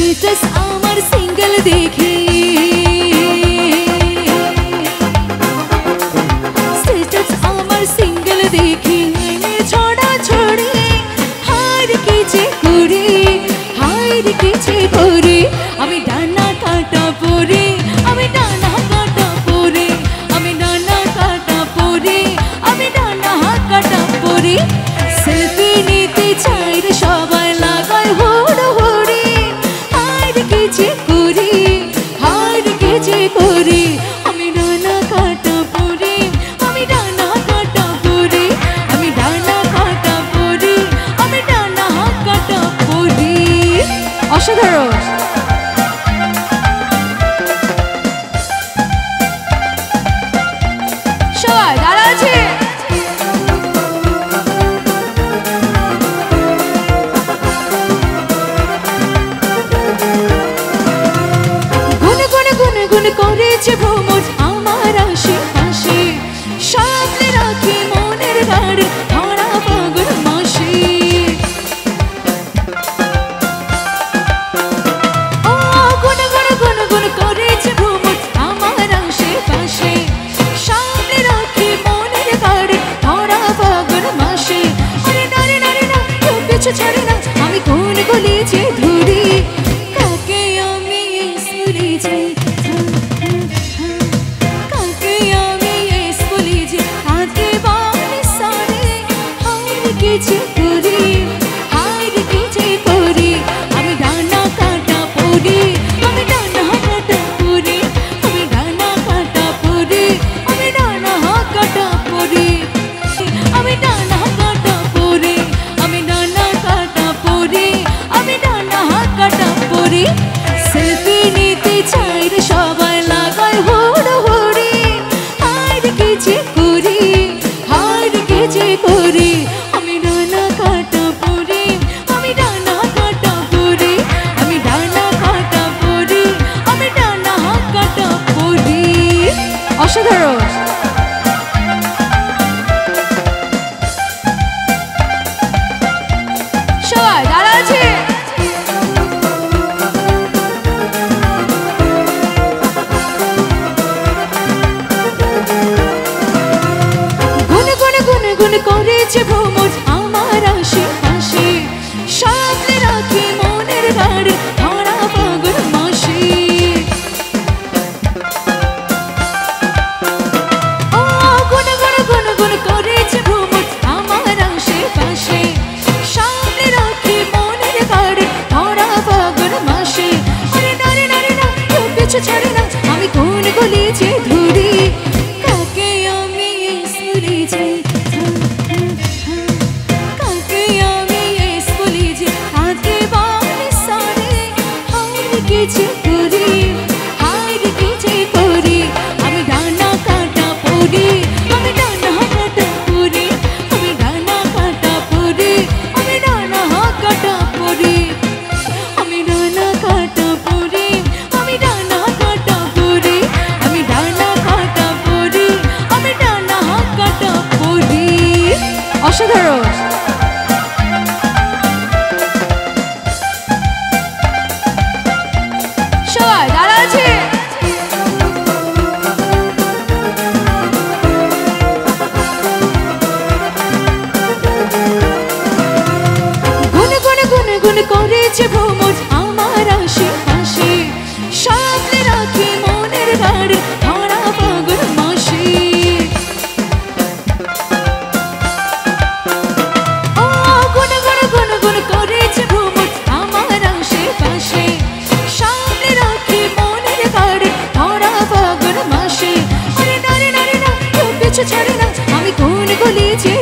status आमार single देखी status आमार सिंगल देखी छोड़ा छोड़ी हार के जे करी हार के जे करी आमी डाना काटा परे आमी डाना काटा परे आमी डाना काटा परे आमी डाना काटा परे सेल्फी नीते चाই रे সবাই লাগায় হুড়হুড়ি হার কে যে করি হার কে যে করি আমি ডানা কাটা পরে আমি ডানা কাটা পরে আমি ডানা কাটা পরে আমি ডানা কাটা পরে অসাধারণ সবাই দাঁড়া আছে গুন করেছে ভ্রমণ আমার আশেপাশে সামনে রাখি মনের গাড়ি ধরা পাগল মাসি ও গুন গুন গুন গুন করেছে ভ্রমণ আমার আশেপাশে সামনে রাখি মনের গাড়ি ধরা পাগল মাসি আরে নারে নারে না কেউ পিছু ছাড়ে না আমি কোন গলিতে ধরি কাকে আমি সুরে যাই যে করি হার কে যে করি আমি ডানা কাটা পরে আমি ডানা কাটা পরে আমি ডানা কাটা পরে আমি ডানা কাটা পরে আমি ডানা কাটা পরে আমি ডানা কাটা পরে আমি ডানা কাটা পরে সেলফি নিতে চাই রে সবাই লাগায় হুড়হুড়ি হার কে যে করি হার কে যে করি অসাধারণ সবাই দাঁড়া আছে গুন গুন গুন গুন করেছে ভ্রমণ আমার আশেপাশে সামনে রাখি মনের গাড়ি ধরা পাগল মাসি ছাড়ে না আমি কোন গলিতে ধরি কাকে আমি সুরে যাই কাকে আমি স্কুলে যে হাতে বাড়ি সারে হার কে যে করি হার কে যে করি আমি ডানা কাটা পরে আমি ডানা কাটা পরে আমি ডানা কাটা পরে আমি ডানা কাটা পরে আমি ডানা কাটা পরে আমি ডানা অসাধারণ সবাই দাঁড়া আছে গুন গুন গুন গুন করেছে ভ্রমণ আমার আশেপাশে সামনে রাখি মনের গাড়ি ধরা পাগল মাসি করেছে ভ্রমণ আমার আশেপাশে সামনে রাখি মনের গাড়ি ধরা পাগল মাসি আরে নারে নারে না কেউ পিছু ছাড়ে না আমি কোন গলিতে